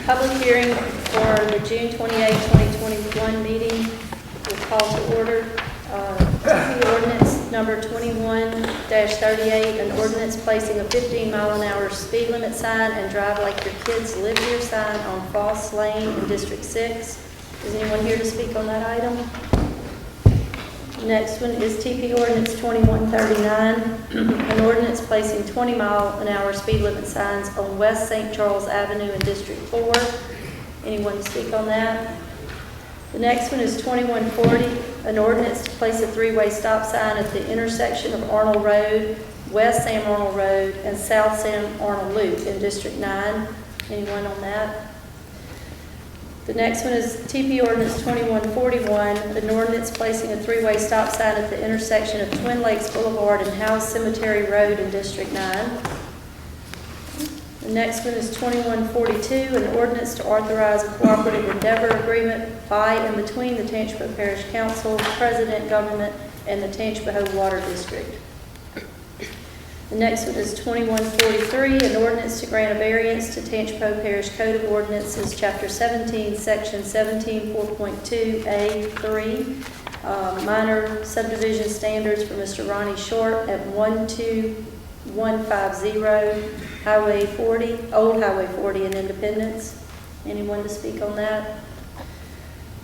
Public hearing for the June 28, 2021 meeting will call to order. TP Ordinance number 21-38, an ordinance placing a 15-mile-an-hour speed limit sign and drive like your kids live here sign on Foss Lane in District 6. Is anyone here to speak on that item? Next one is TP Ordinance 2139, an ordinance placing 20-mile-an-hour speed limit signs on West St. Charles Avenue in District 4. Anyone to speak on that? The next one is 2140, an ordinance to place a three-way stop sign at the intersection of Arnold Road, West Sam Arnold Road, and South Sam Arnold Loop in District 9. Anyone on that? The next one is TP Ordinance 2141, an ordinance placing a three-way stop sign at the intersection of Twin Lakes Boulevard and House Cemetery Road in District 9. The next one is 2142, an ordinance to authorize a cooperative endeavor agreement by and between the Tangipahoa Parish Council, President Government, and the Tangipahoa Water District. The next one is 2143, an ordinance to grant a variance to Tangipahoa Parish Code of Ordinances, Chapter 17, Section 17.4.2A3, minor subdivision standards for Mr. Ronnie Short at 12150 Highway 40, Old Highway 40 in Independence. Anyone to speak on that?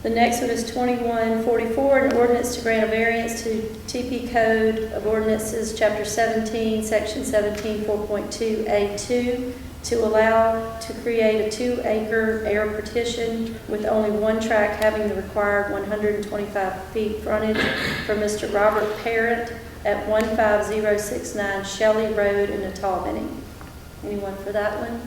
The next one is 2144, an ordinance to grant a variance to TP Code of Ordinances, Chapter 17, Section 17.4.2A2, to allow to create a 2-acre air partition with only one track having the required 125 feet frontage for Mr. Robert Parrott at 15069 Shelley Road in Ottawa. Anyone for that one?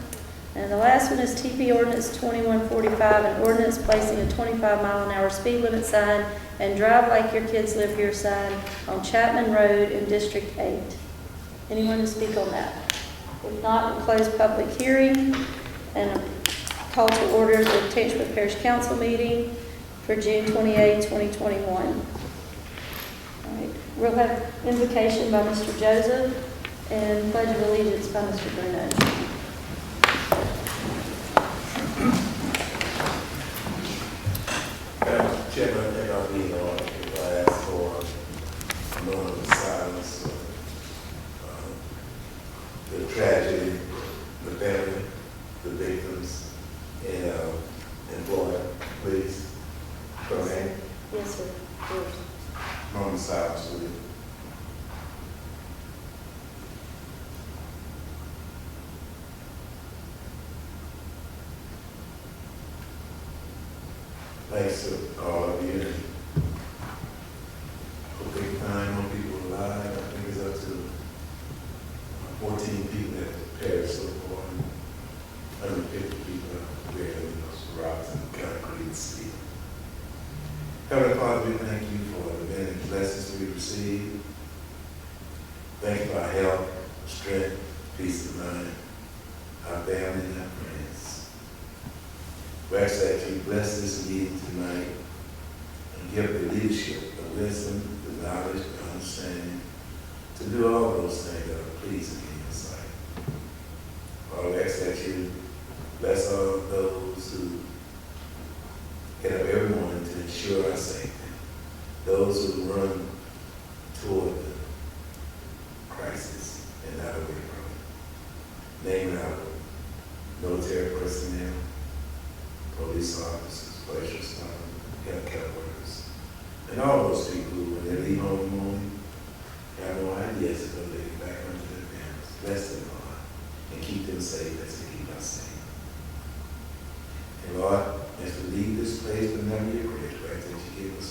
And the last one is TP Ordinance 2145, an ordinance placing a 25-mile-an-hour speed limit sign and drive like your kids live here sign on Chapman Road in District 8. Anyone to speak on that? If not, we'll close public hearing and call to order the Tangipahoa Parish Council meeting for June 28, 2021. All right. We'll have invocation by Mr. Joseph and Pledge of Allegiance by Mr. Bruno. Chairman, I think I'll be on to ask for a moment of silence for the tragedy, the family, the victims, and Boy, please. Go ahead. Yes, sir. Yours. Moment of silence, please. Thanks to all of you. Hope they find more people alive. I think it's up to 14 people that perished so far. 150 people are buried in those rocks and concrete and steel. Heavenly Father, we thank you for the many blessings we receive. Thank you for our health, strength, peace of mind, our family, and our friends. We ask that you bless this meeting tonight and give the leadership, the wisdom, the knowledge, the understanding to do all those things that are pleasing in your sight. Father, we ask that you bless all of those who get up every morning to ensure our safety, those who run toward the crisis and not away from it. Name our military personnel, police officers, first responders, healthcare workers, and all those people who, when they leave home in the morning, have no idea to go back onto their families. Bless them, Lord, and keep them safe as they keep us safe. And Lord, as we leave this place, but never your grace, right, that you give us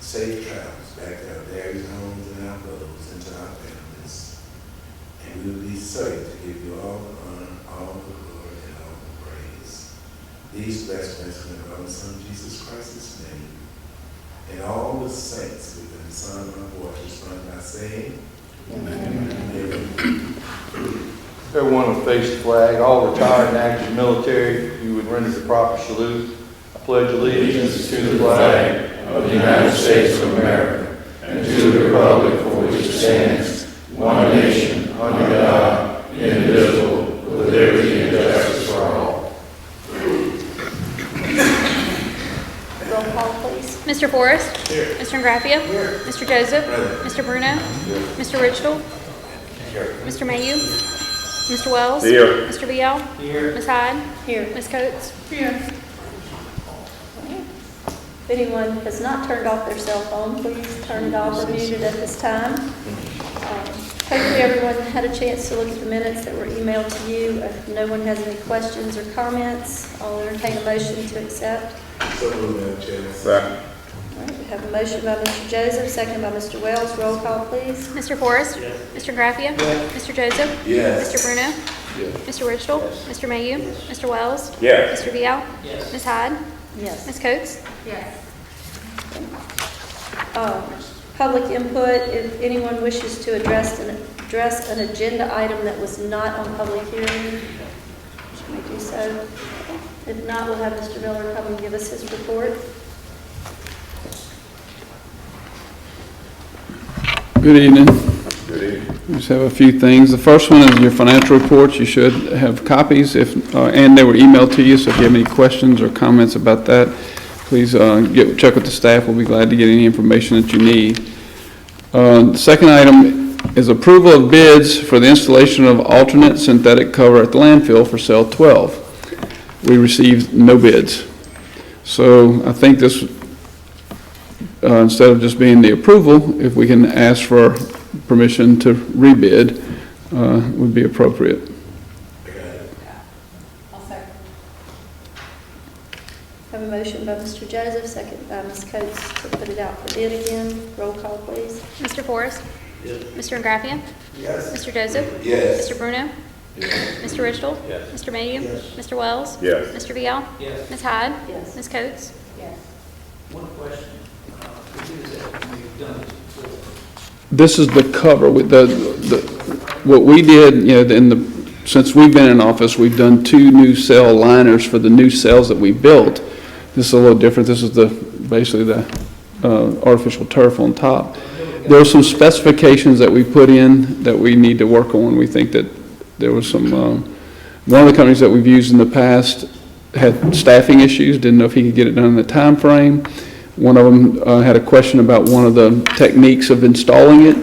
safe travels back to our various homes and our abodes and to our families. And we will be certain to give you all the honor, all the glory, and all the praise. These blessings in our own Son, Jesus Christ's name, and all the saints within the sound of my voice respond by saying, Amen. Amen. Everyone would face the flag. All retired and active military, you would render the proper salute. I pledge allegiance to the flag of the United States of America and to the republic for which it stands, one nation, under God, indivisible, with liberty and justice for all. Mr. Forrest? Here. Mr. Ingraffia? Here. Mr. Joseph? Present. Mr. Bruno? Mr. Richardson? Mr. Mayhew? Mr. Wells? Here. Mr. Vial? Here. Ms. Hyde? Here. Ms. Coates? If anyone has not turned off their cell phone, please turn it off or mute it at this time. Hopefully everyone had a chance to look at the minutes that were emailed to you. If no one has any questions or comments, I'll entertain a motion to accept. So moved, Madam Chair. Second. All right, we have a motion by Mr. Joseph, second by Mr. Wells. Roll call, please. Mr. Forrest? Yes. Mr. Ingraffia? Mr. Joseph? Yes. Mr. Bruno? Mr. Richardson? Mr. Mayhew? Mr. Wells? Yes. Mr. Vial? Yes. Ms. Hyde? Yes. Ms. Coates? Public input, if anyone wishes to address an agenda item that was not on public hearing, you may do so. If not, we'll have Mr. Miller come and give us his report. Good evening. Good evening. We just have a few things. The first one is your financial reports. You should have copies and they were emailed to you, so if you have any questions or comments about that, please check with the staff. We'll be glad to get any information that you need. The second item is approval of bids for the installation of alternate synthetic cover at the landfill for cell 12. We received no bids. So I think this, instead of just being the approval, if we can ask for permission to rebid, would be appropriate. I got it. Have a motion by Mr. Joseph, second by Ms. Coates to put it out for bid again. Roll call, please. Mr. Forrest? Yes. Mr. Ingraffia? Yes. Mr. Joseph? Yes. Mr. Bruno? Mr. Richardson? Yes. Mr. Mayhew? Yes. Mr. Wells? Yes. Mr. Vial? Yes. Ms. Hyde? Yes. Ms. Coates? One question. Who is that we've done this before? This is the cover with what we did, since we've been in office, we've done 2 new cell liners for the new cells that we built. This is a little different. This is basically the artificial turf on top. There are some specifications that we put in that we need to work on. We think that there was some, one of the companies that we've used in the past had staffing issues, didn't know if he could get it done in the time frame. One of them had a question about one of the techniques of installing it.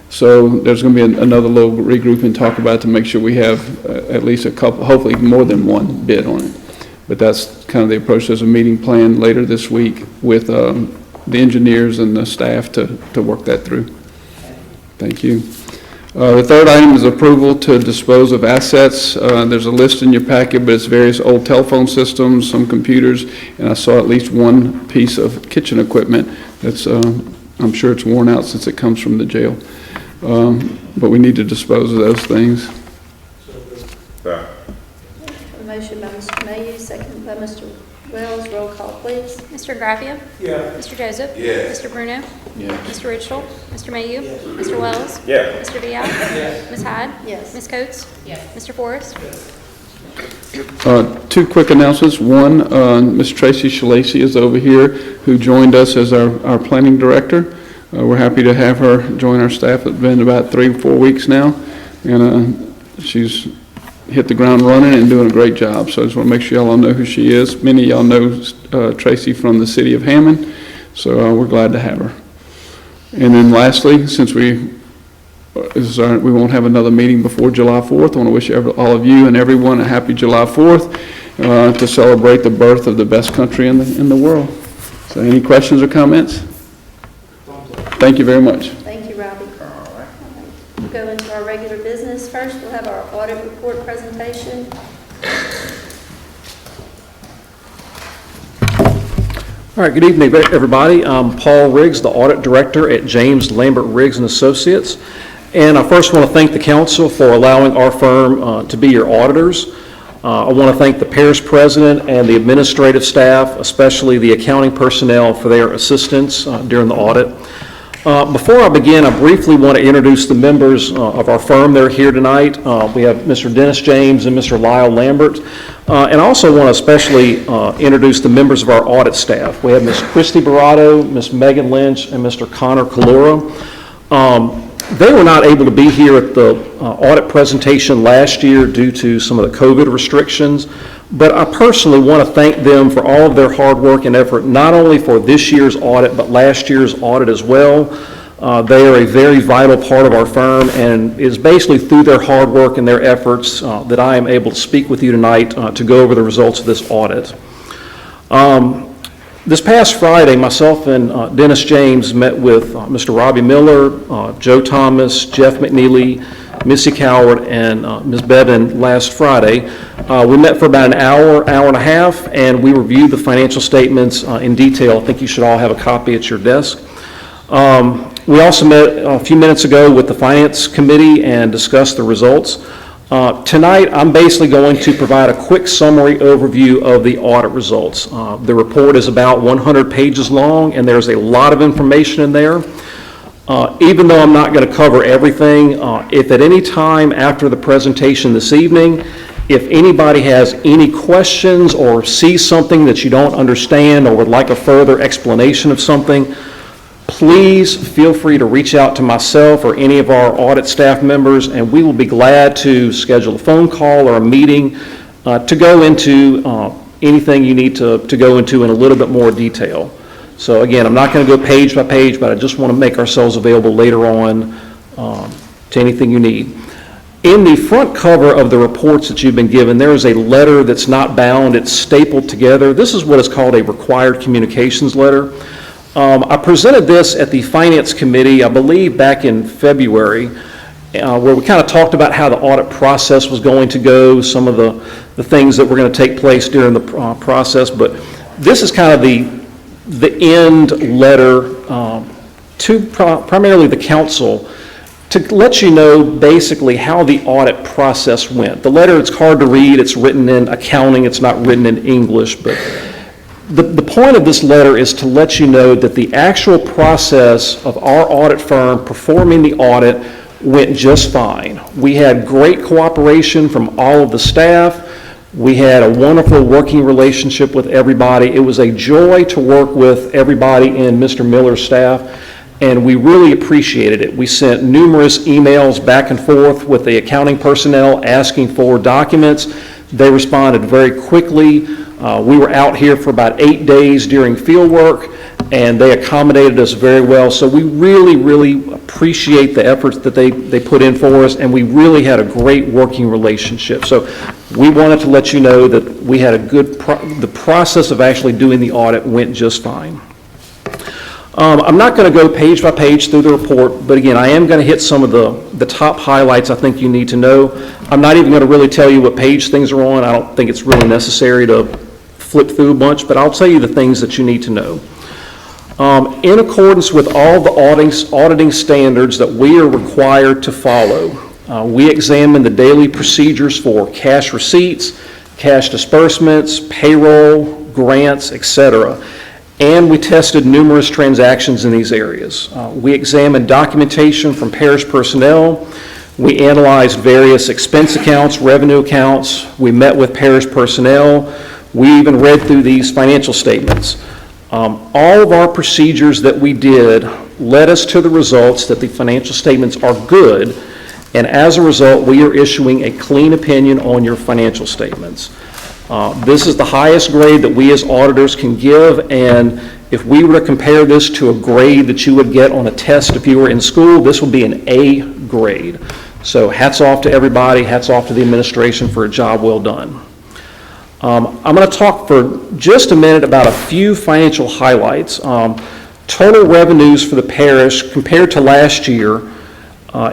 So there's going to be another little regroup and talk about it to make sure we have at least a couple, hopefully more than one bid on it. But that's kind of the approach. There's a meeting planned later this week with the engineers and the staff to work that through. Thank you. The third item is approval to dispose of assets. There's a list in your packet, but it's various old telephone systems, some computers, and I saw at least one piece of kitchen equipment that's, I'm sure it's worn out since it comes from the jail. But we need to dispose of those things. A motion by Mr. Mayhew, second by Mr. Wells. Roll call, please. Mr. Ingraffia? Yeah. Mr. Joseph? Yes. Mr. Bruno? Yeah. Mr. Richardson? Mr. Mayhew? Mr. Wells? Yes. Mr. Vial? Yes. Ms. Hyde? Yes. Ms. Coates? Mr. Forrest? 2 quick announcements. One, Ms. Tracy Shalacy is over here, who joined us as our planning director. We're happy to have her join our staff. It's been about 3 or 4 weeks now, and she's hit the ground running and doing a great job. So I just want to make sure y'all all know who she is. Many of y'all know Tracy from the city of Hammond, so we're glad to have her. And then lastly, since we won't have another meeting before July 4th, I want to wish all of you and everyone a happy July 4th to celebrate the birth of the best country in the world. So any questions or comments? Thank you very much. Thank you, Robbie. We'll go into our regular business. First, we'll have our audit report presentation. All right, good evening, everybody. I'm Paul Riggs, the audit director at James Lambert Riggs & Associates. And I first want to thank the council for allowing our firm to be your auditors. I want to thank the parish president and the administrative staff, especially the accounting personnel, for their assistance during the audit. Before I begin, I briefly want to introduce the members of our firm that are here tonight. We have Mr. Dennis James and Mr. Lyle Lambert. And I also want to especially introduce the members of our audit staff. We have Ms. Christy Barato, Ms. Megan Lynch, and Mr. Connor Kalura. They were not able to be here at the audit presentation last year due to some of the COVID restrictions, but I personally want to thank them for all of their hard work and effort, not only for this year's audit, but last year's audit as well. They are a very vital part of our firm, and it is basically through their hard work and their efforts that I am able to speak with you tonight to go over the results of this audit. This past Friday, myself and Dennis James met with Mr. Robbie Miller, Joe Thomas, Jeff McNeely, Missy Coward, and Ms. Bevan last Friday. We met for about an hour, hour and a half, and we reviewed the financial statements in detail. I think you should all have a copy at your desk. We also met a few minutes ago with the Finance Committee and discussed the results. Tonight, I'm basically going to provide a quick summary overview of the audit results. The report is about 100 pages long, and there's a lot of information in there. Even though I'm not going to cover everything, if at any time after the presentation this evening, if anybody has any questions or sees something that you don't understand or would like a further explanation of something, please feel free to reach out to myself or any of our audit staff members, and we will be glad to schedule a phone call or a meeting to go into anything you need to go into in a little bit more detail. So again, I'm not going to go page by page, but I just want to make ourselves available later on to anything you need. In the front cover of the reports that you've been given, there is a letter that's not bound, it's stapled together. This is what is called a required communications letter. I presented this at the Finance Committee, I believe back in February, where we kind of talked about how the audit process was going to go, some of the things that were going to take place during the process, but this is kind of the end letter to primarily the council to let you know basically how the audit process went. The letter, it's hard to read, it's written in accounting, it's not written in English, but the point of this letter is to let you know that the actual process of our audit firm performing the audit went just fine. We had great cooperation from all of the staff. We had a wonderful working relationship with everybody. It was a joy to work with everybody in Mr. Miller's staff, and we really appreciated it. We sent numerous emails back and forth with the accounting personnel asking for documents. They responded very quickly. We were out here for about 8 days during field work, and they accommodated us very well. So we really, really appreciate the efforts that they put in for us, and we really had a great working relationship. So we wanted to let you know that we had a good, the process of actually doing the audit went just fine. I'm not going to go page by page through the report, but again, I am going to hit some of the top highlights I think you need to know. I'm not even going to really tell you what page things are on. I don't think it's really necessary to flip through a bunch, but I'll tell you the things that you need to know. In accordance with all the auditing standards that we are required to follow, we examine the daily procedures for cash receipts, cash disbursements, payroll, grants, etc., and we tested numerous transactions in these areas. We examined documentation from parish personnel. We analyzed various expense accounts, revenue accounts. We met with parish personnel. We even read through these financial statements. All of our procedures that we did led us to the results that the financial statements are good, and as a result, we are issuing a clean opinion on your financial statements. This is the highest grade that we as auditors can give, and if we were to compare this to a grade that you would get on a test if you were in school, this would be an A grade. So hats off to everybody, hats off to the administration for a job well done. I'm going to talk for just a minute about a few financial highlights. Total revenues for the parish compared to last year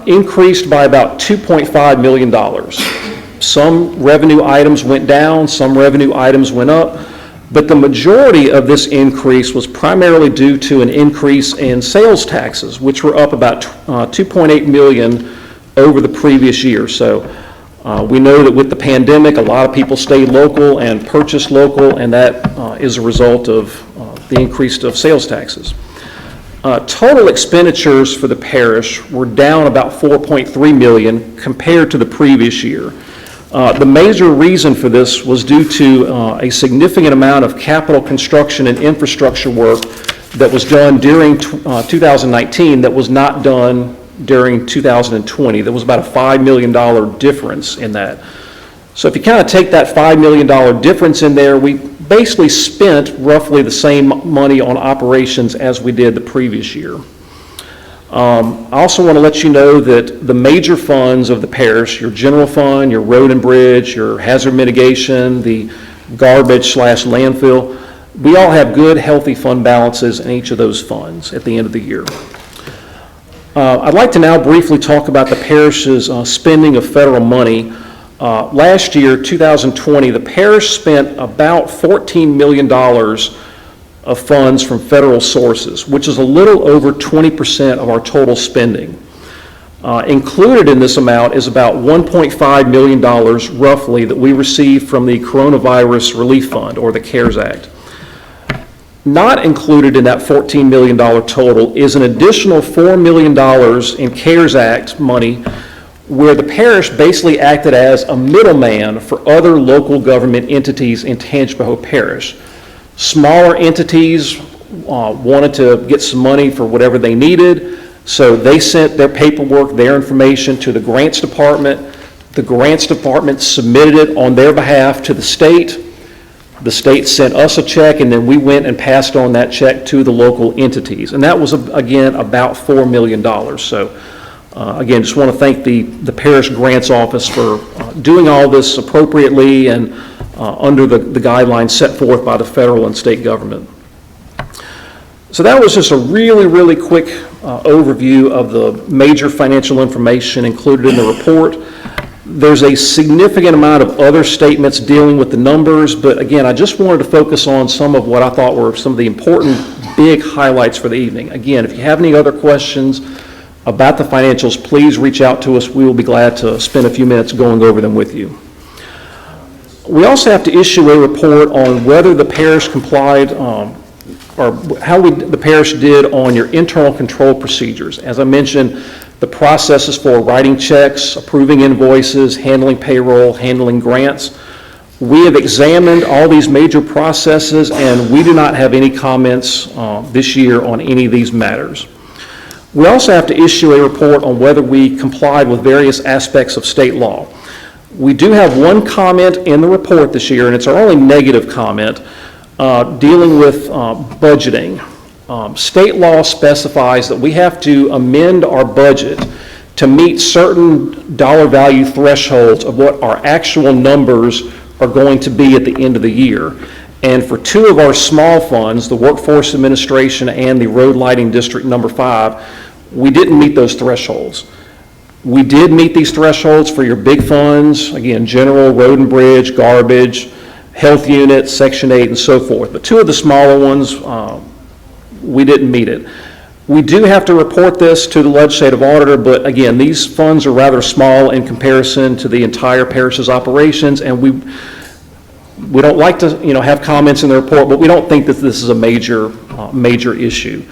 increased by about $2.5 million. Some revenue items went down, some revenue items went up, but the majority of this increase was primarily due to an increase in sales taxes, which were up about $2.8 million over the previous year. So we know that with the pandemic, a lot of people stayed local and purchased local, and that is a result of the increase of sales taxes. Total expenditures for the parish were down about $4.3 million compared to the previous year. The major reason for this was due to a significant amount of capital construction and infrastructure work that was done during 2019 that was not done during 2020. There was about a $5 million difference in that. So if you kind of take that $5 million difference in there, we basically spent roughly the same money on operations as we did the previous year. I also want to let you know that the major funds of the parish, your general fund, your road and bridge, your hazard mitigation, the garbage/landfill, we all have good, healthy fund balances in each of those funds at the end of the year. I'd like to now briefly talk about the parish's spending of federal money. Last year, 2020, the parish spent about $14 million of funds from federal sources, which is a little over 20% of our total spending. Included in this amount is about $1.5 million roughly that we received from the Coronavirus Relief Fund, or the CARES Act. Not included in that $14 million total is an additional $4 million in CARES Act money, where the parish basically acted as a middleman for other local government entities in Tangipahoa Parish. Smaller entities wanted to get some money for whatever they needed, so they sent their paperwork, their information to the grants department. The grants department submitted it on their behalf to the state. The state sent us a check, and then we went and passed on that check to the local entities. And that was, again, about $4 million. So, again, just want to thank the parish grants office for doing all this appropriately and under the guidelines set forth by the federal and state government. So that was just a really, really quick overview of the major financial information included in the report. There's a significant amount of other statements dealing with the numbers, but again, I just wanted to focus on some of what I thought were some of the important big highlights for the evening. Again, if you have any other questions about the financials, please reach out to us. We will be glad to spend a few minutes going over them with you. We also have to issue a report on whether the parish complied or how the parish did on your internal control procedures. As I mentioned, the processes for writing checks, approving invoices, handling payroll, handling grants. We have examined all these major processes, and we do not have any comments this year on any of these matters. We also have to issue a report on whether we complied with various aspects of state law. We do have one comment in the report this year, and it's our only negative comment, dealing with budgeting. State law specifies that we have to amend our budget to meet certain dollar value thresholds of what our actual numbers are going to be at the end of the year. And for two of our small funds, the Workforce Administration and the Road Lighting District number 5, we didn't meet those thresholds. We did meet these thresholds for your big funds, again, general, road and bridge, garbage, health unit, Section 8, and so forth. But two of the smaller ones, we didn't meet it. We do have to report this to the legislative auditor, but again, these funds are rather small in comparison to the entire parish's operations, and we don't like to, have comments in the report, but we don't think that this is a major issue.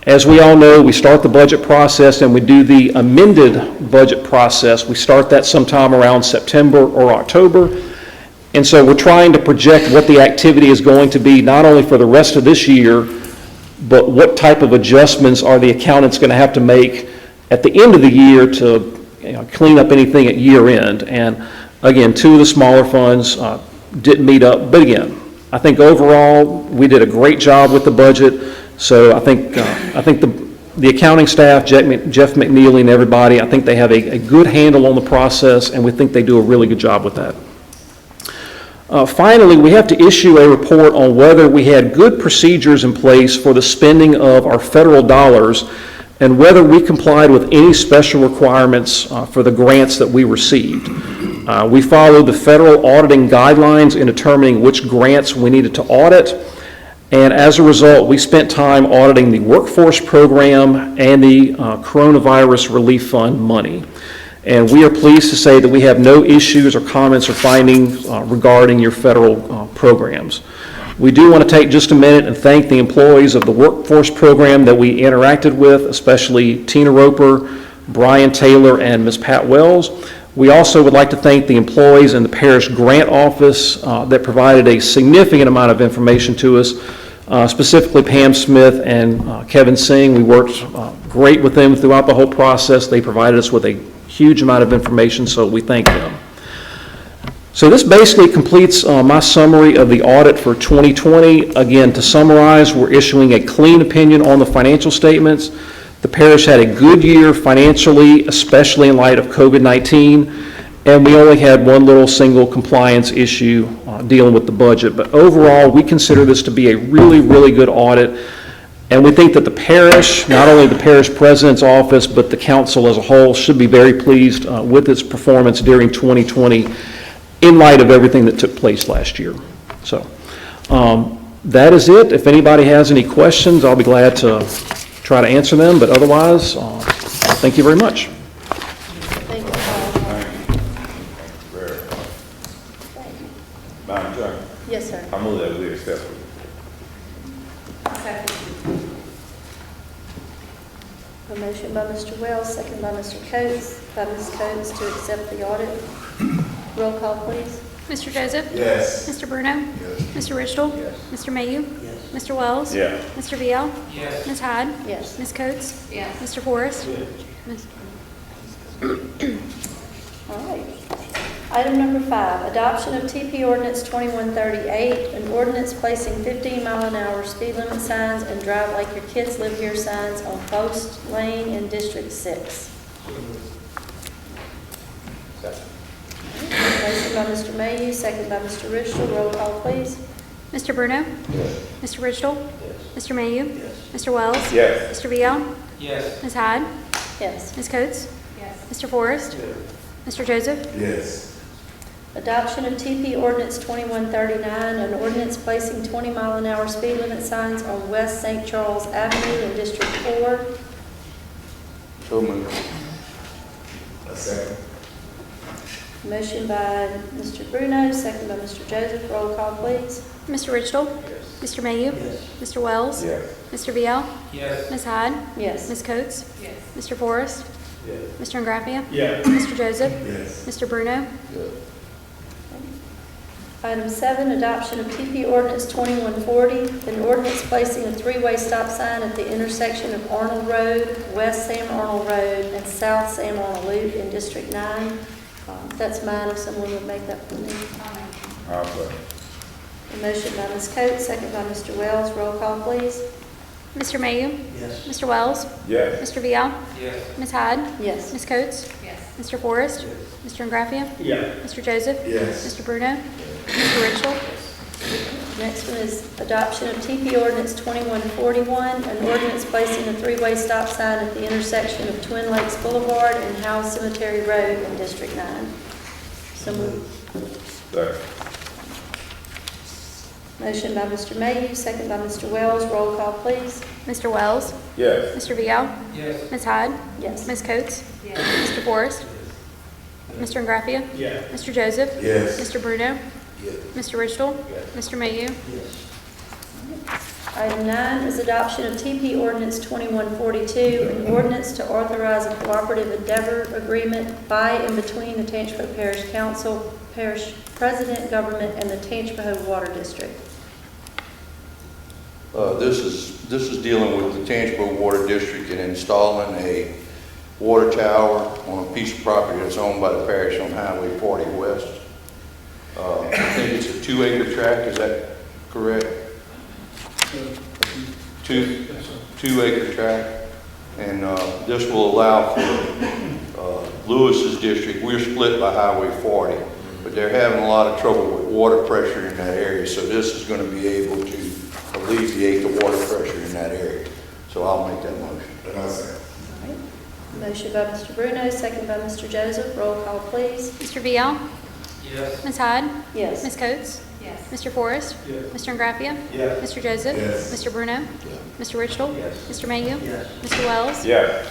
As we all know, we start the budget process and we do the amended budget process. We start that sometime around September or October. And so we're trying to project what the activity is going to be, not only for the rest of this year, but what type of adjustments are the accountants going to have to make at the end of the year to clean up anything at year end. And again, two of the smaller funds didn't meet up. But again, I think overall we did a great job with the budget. So I think the accounting staff, Jeff McNeely and everybody, I think they have a good handle on the process, and we think they do a really good job with that. Finally, we have to issue a report on whether we had good procedures in place for the spending of our federal dollars and whether we complied with any special requirements for the grants that we received. We followed the federal auditing guidelines in determining which grants we needed to audit. And as a result, we spent time auditing the workforce program and the coronavirus relief fund money. And we are pleased to say that we have no issues or comments or findings regarding your federal programs. We do want to take just a minute and thank the employees of the workforce program that we interacted with, especially Tina Roper, Brian Taylor, and Ms. Pat Wells. We also would like to thank the employees in the parish grant office that provided a significant amount of information to us specifically Pam Smith and Kevin Singh. We worked great with them throughout the whole process. They provided us with a huge amount of information, so we thank them. So this basically completes my summary of the audit for 2020. Again, to summarize, we're issuing a clean opinion on the financial statements. The parish had a good year financially, especially in light of COVID-19, and we only had one little single compliance issue dealing with the budget. But overall, we consider this to be a really, really good audit, and we think that the parish, not only the parish president's office, but the council as a whole, should be very pleased with its performance during 2020 in light of everything that took place last year. So that is it. If anybody has any questions, I'll be glad to try to answer them, but otherwise, thank you very much. Thank you, Paul. Madam Chair, Yes, sir. I move that we accept it. Okay. A motion by Mr. Wells, second by Mr. Coates, by Ms. Coates to accept the audit. Roll call, please. Mr. Joseph? Yes. Mr. Bruno? Yes. Mr. Richtel? Yes. Mr. Mayhew? Yes. Mr. Wells? Yes. Mr. Vial? Yes. Ms. Hyde? Yes. Ms. Coates? Yes. Mr. Forrest? Yes. All right. Item number 5, adoption of TP Ordinance 2138, an ordinance placing 15-mile-an-hour speed limit signs and drive like your kids live here signs on Post Lane in District 6. Motion by Mr. Mayhew, second by Mr. Richtel. Roll call, please. Mr. Bruno? Yes. Mr. Richtel? Mr. Mayhew? Yes. Mr. Wells? Yes. Mr. Vial? Yes. Ms. Hyde? Yes. Ms. Coates? Yes. Mr. Forrest? Mr. Joseph? Yes. Adoption of TP Ordinance 2139, an ordinance placing 20-mile-an-hour speed limit signs on West St. Charles Avenue in District 4. So moved. A second. Motion by Mr. Bruno, second by Mr. Joseph. Roll call, please. Mr. Richtel? Mr. Mayhew? Yes. Mr. Wells? Yes. Mr. Vial? Yes. Ms. Hyde? Yes. Ms. Coates? Yes. Mr. Forrest? Yes. Mr. Ingraffia? Yes. Mr. Joseph? Yes. Mr. Bruno? Yes. Item 7, adoption of TP Ordinance 2140, an ordinance placing a three-way stop sign at the intersection of Arnold Road, West Sam Arnold Road, and South Sam Arnold Loop in District 9. That's mine, if someone would make that for me. I'll second. A motion by Ms. Coates, second by Mr. Wells. Roll call, please. Mr. Mayhew? Yes. Mr. Wells? Yes. Mr. Vial? Yes. Ms. Hyde? Yes. Ms. Coates? Yes. Mr. Forrest? Mr. Ingraffia? Yes. Mr. Joseph? Yes. Mr. Bruno? Mr. Richtel? Next one is adoption of TP Ordinance 2141, an ordinance placing a three-way stop sign at the intersection of Twin Lakes Boulevard and Howe Cemetery Road in District 9. So moved. Second. Motion by Mr. Mayhew, second by Mr. Wells. Roll call, please. Mr. Wells? Yes. Mr. Vial? Yes. Ms. Hyde? Yes. Ms. Coates? Yes. Mr. Forrest? Mr. Ingraffia? Yes. Mr. Joseph? Yes. Mr. Bruno? Yes. Mr. Richtel? Mr. Mayhew? Yes. Item 9 is adoption of TP Ordinance 2142, an ordinance to authorize a cooperative endeavor agreement by and between the Tangipahoa Parish Council, Parish President, Government, and the Tangipahoa Water District. This is dealing with the Tangipahoa Water District and installing a water tower on a piece of property that's owned by the parish on Highway 40 West. I think it's a 2-acre tract, is that correct? 2-acre tract, and this will allow for Lewis's district. We're split by Highway 40, but they're having a lot of trouble with water pressure in that area, so this is going to be able to alleviate the water pressure in that area. So I'll make that motion. And I'll second. All right. Motion by Mr. Bruno, second by Mr. Joseph. Roll call, please. Mr. Vial? Yes. Ms. Hyde? Yes. Ms. Coates? Yes. Mr. Forrest? Yes. Mr. Ingraffia? Yes. Mr. Joseph? Yes. Mr. Bruno? Mr. Richtel? Yes. Mr. Mayhew? Yes. Mr. Wells? Yes.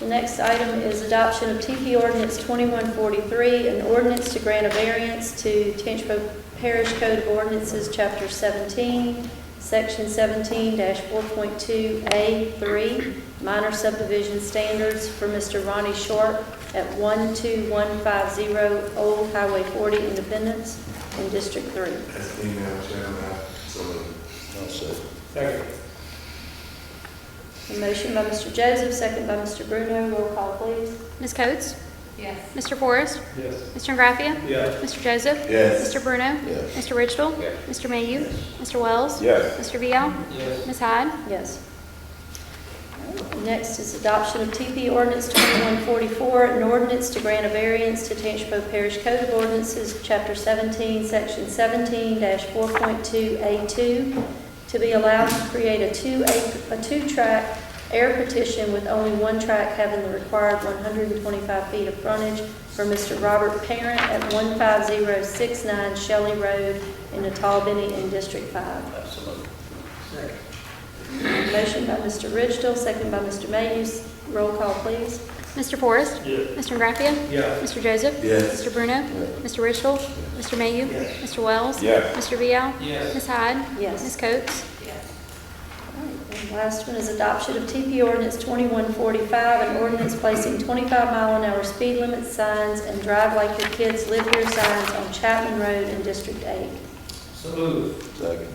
The next item is adoption of TP Ordinance 2143, an ordinance to grant a variance to Tangipahoa Parish Code of Ordinances, Chapter 17, Section 17-4.2A3, minor subdivision standards for Mr. Ronnie Sharp at 12150 Old Highway 40, Independence. in District 3. As me, Madam Chairman, so moved. I'll say. Second. A motion by Mr. Joseph, second by Mr. Bruno. Roll call, please. Ms. Coates? Yes. Mr. Forrest? Yes. Mr. Graffia? Yes. Mr. Joseph? Yes. Mr. Bruno? Yes. Mr. Ridgel? Yes. Mr. Mayhew? Mr. Wells? Yes. Mr. Vial? Yes. Ms. Hyde? Yes. Next is adoption of TP Ordinance 2144, an ordinance to grant a variance to Tangipahoa Parish Code of Ordinances, Chapter 17, Section 17-4.2A2, to be allowed to create a two-track air petition with only one track having the required 125 feet of frontage for Mr. Robert Parent at 15069 Shelley Road in Natalbany in District 5. Second. Motion by Mr. Ridgel, second by Mr. Mayhew. Roll call, please. Mr. Forrest? Yes. Mr. Graffia? Yes. Mr. Joseph? Yes. Mr. Bruno? Mr. Ridgel? Mr. Mayhew? Yes. Mr. Wells? Yes. Mr. Vial? Yes. Ms. Hyde? Yes. Ms. Coates? Yes. All right, and last one is adoption of TP Ordinance 2145, an ordinance placing 25-mile-an-hour speed limit signs and drive like your kids live here signs on Chapman Road in District 8. So moved. Second.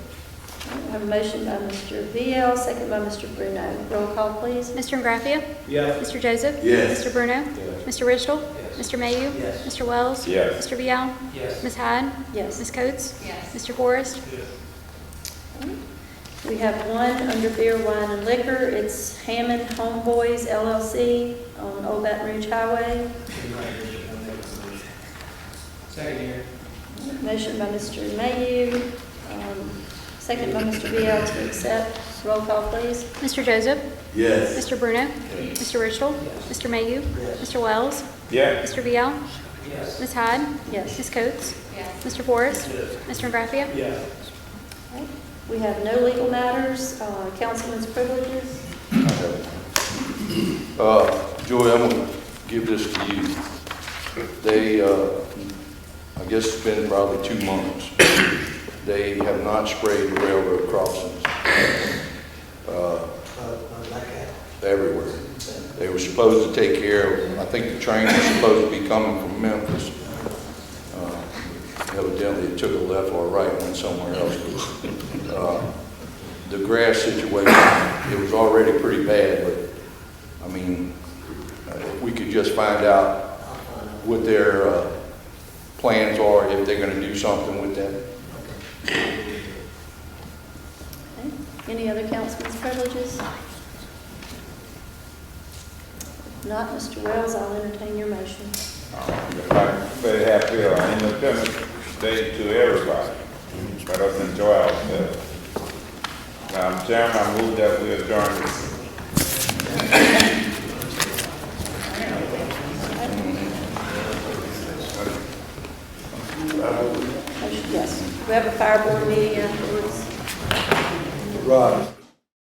I have a motion by Mr. VL, second by Mr. Bruno. Roll call, please. Mr. Graffia? Yes. Mr. Joseph? Yes. Mr. Bruno? Yes. Mr. Ridgel? Yes. Mr. Mayhew? Yes. Mr. Wells? Yes. Mr. Vial? Yes. Ms. Hyde? Yes. Ms. Coates? Yes. Mr. Forrest? Yes. We have one under beer, wine, and liquor. It's Hammond Homeboys LLC on Old Baton Rouge Highway. Second here. Motion by Mr. Mayhew, second by Mr. VL to accept. Roll call, please. Mr. Joseph? Yes. Mr. Bruno? Mr. Ridgel? Yes. Mr. Mayhew? Yes. Mr. Wells? Yes. Mr. Vial? Yes. Ms. Hyde? Yes. Ms. Coates? Yes. Mr. Forrest? Yes. Mr. Graffia? Yes. We have no legal matters, councilman's privileges. Joy, I'm gonna give this to you. They, I guess it's been probably 2 months. They have not sprayed the railroad crossings. Everywhere. They were supposed to take care of, I think the train was supposed to be coming from Memphis. Evidently, it took a left or a right and went somewhere else. The grass situation, it was already pretty bad, but, I mean, if we could just find out what their plans are, if they're gonna do something with that. Okay. Any other councilman's privileges? If not, Mr. Wells, I'll entertain your motion. I'm very happy on Independence Day to everybody. Let us enjoy ourselves. Madam Chairman, I move that we adjourn this. Motion, yes. We have a fire board meeting afterwards. Right.